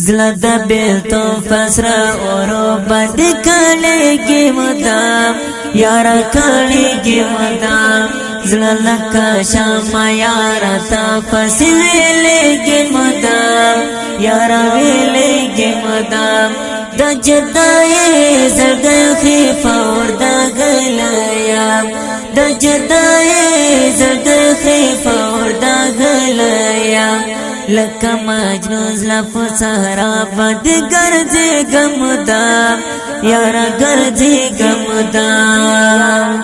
زلد بیلتو فسرا اورو بند کلیگی مدام یارا کلیگی مدام زللکا شاما یارا تا فسویلیگی مدام یارا ویلیگی مدام دا جدائی زردی خیفا وردا گلیم دا جدائی زردی خیفا وردا گلیم لکا مجنوز لفو سهرا بد گرزی گمدام یارا گرزی گمدام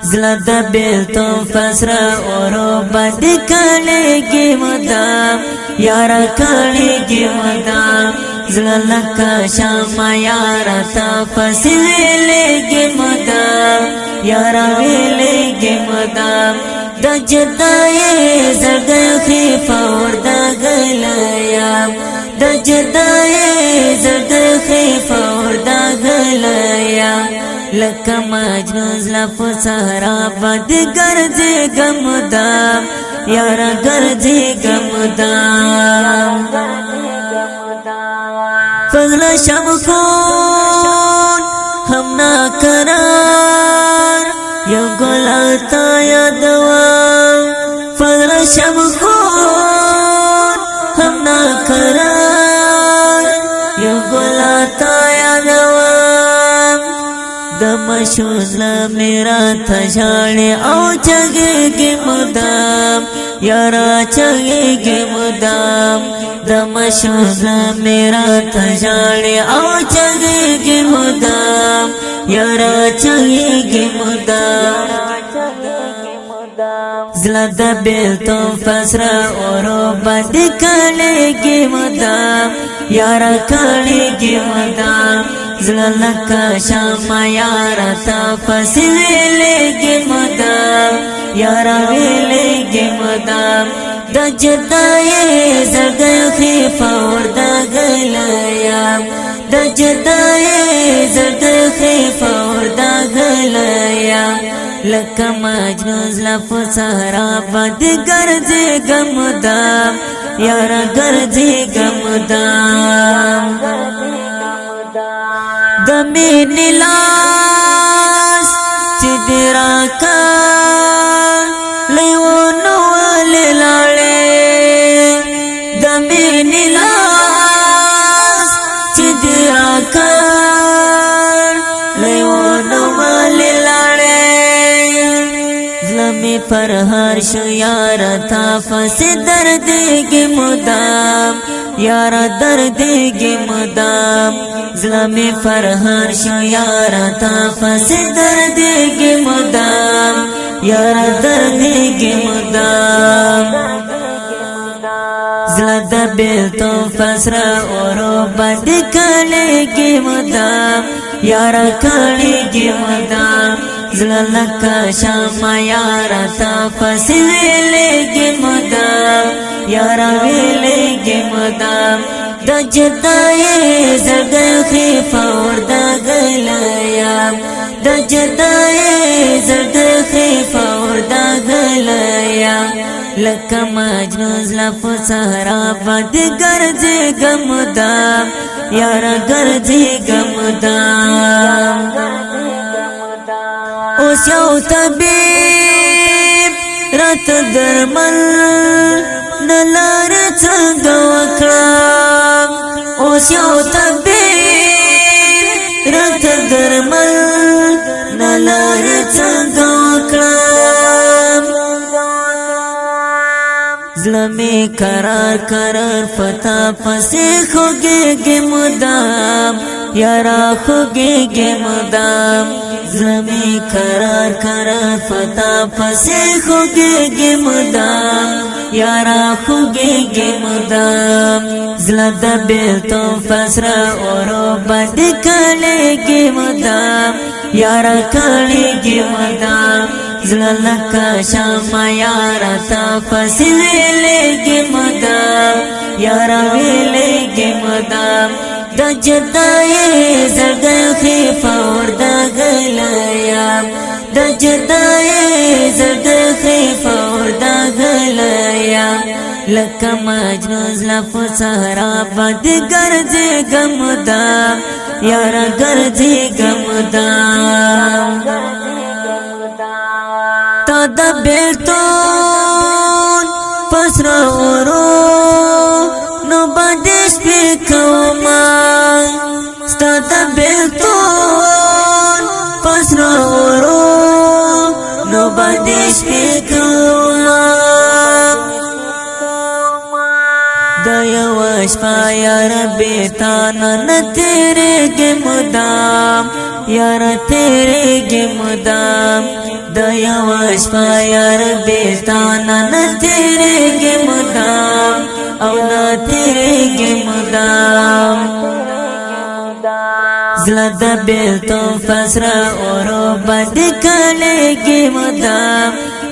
زلد بیلتو فسرا اورو بد کلیگی مدام یارا کلیگی مدام زللکا شاما یارا تا فسویلیگی مدام یارا ویلیگی مدام دا جدائی زردی خیفا وردا گلیم دا جدائی زردی خیفا وردا گلیم لکا مجنوز لفو سهرا بد گرزی گمدام یارا گرزی گمدام فضل شب خون ہم نا قرار یو گلاتا یادوام فضل شب خون ہم نا قرار یو گلاتا یادوام دمشوز میرا تشاڑی او چگے گی مدام یارا چگے گی مدام دمشوز میرا تشاڑی او چگے گی مدام یارا چگے گی مدام زلد بیلتو فسرا اورو بند کلیگی مدام یارا کلیگی مدام زللکا شاما یارا تا فسویلیگی مدام یارا ویلیگی مدام دا جدائی زردی خیفا وردا گلیم دا جدائی زردی خیفا وردا گلیم لکا مجنوز لفو سهرا بد گرزی گمدام یارا گرزی گمدام دمی نلاس چی دیرا کار لیونو والی لالے دمی نلاس چی دیرا کار لیونو والی لالے ظلمی فرحار شو یارا تا فسی دردگی مدام یارا دردگی مدام ظلمی فرحار شو یارا تا فسی دردگی مدام یارا دردگی مدام زلد بیلتو فسرا اورو بند کلیگی مدام یارا کلیگی مدام زللکا شاما یارا تا فسویلیگی مدام یارا ویلیگی مدام دا جدائی زردی خیفا وردا گلیم دا جدائی زردی خیفا وردا گلیم لکا مجنوز لفو سهرا بد گرزی گمدام یارا گرزی گمدام اوس یو طبیب رات درمل نلار څنګه وکړم اوس یو طبیب رات درمل نلار څنګه وکړم زلمی قرار قرار فتا پسې خوږېږي مدام یارا خوږېږي مدام زلمی قرار قرار فتا پسې خوږېږي مدام یارا خوږېږي مدام زلد بیلتو فسرا اورو بند کلیگی مدام یارا کلیگی مدام زللکا شاما یارا تا فسویلیگی مدام یارا ویلیگی مدام دا جدائی زردی خیفا وردا گلیم دا جدائی زردی خیفا وردا گلیم لکه مجنون زلفو صحرا باندې ګرځېږم مدام یاره ګرځېږم مدام تا د بیلتون پسر اورو نو باندې شپې کوما ستا د بیلتون پسر اورو نو باندې شپې کوما د یو شپه یار بیتانا نه تیرېږي مدام یار تیرېږي مدام د یو شپه یار بیتانا نه تیرېږي مدام او نه تیرېږي مدام زړه د بیلتون فسر اورو باندې کړېږي مدام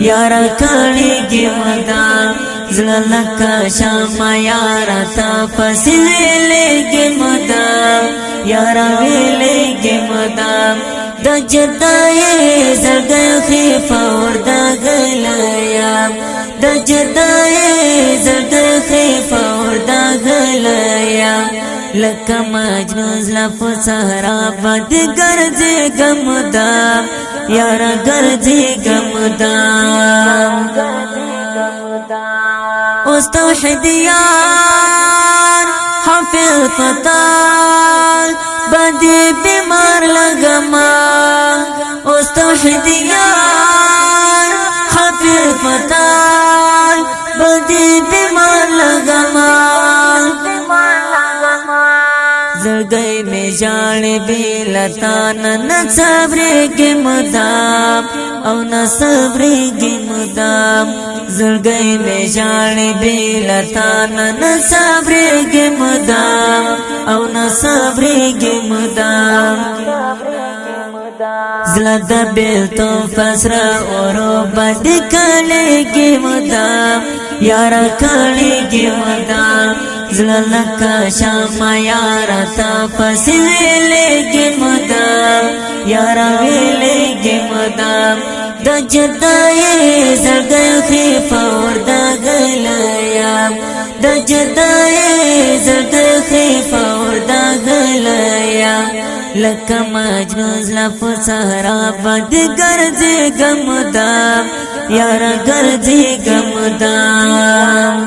یاره کړېږي مدام زړه لکه شمع یاره تا پسې ویلېږي مدام یاره ویلېږي مدام د جدایۍ زړګی خیفه ورداغلی یم د جدایۍ زړګی خیفه ورداغلی یم لکه مجنون زلفو صحرا باندې ګرځېږم مدام یاره ګرځېږم مدام اوس توحیدیان حافظ فتال باندې بیمار لګما اوس توحیدیان حافظ فتال باندې بیمار لګما زړګی می ژاړي بیلتان نه صبرېږي مدام او نه صبرېږي مدام زړګی می ژاړي بیلتان نه صبرېږي مدام او نه صبرېږي مدام زړه د بیلتون فسر اورو باندې کړېږي مدام یاره کړېږي مدام زړه لکه شمع یاره تا پسې ویلېږي مدام یاره ویلېږي مدام د جدایۍ زړګی خیفه ورداغلی یم د جدایۍ زړګی خیفه ورداغلی یم لکه مجنون زلفو صحرا باندې ګرځېږم مدام یاره ګرځېږم مدام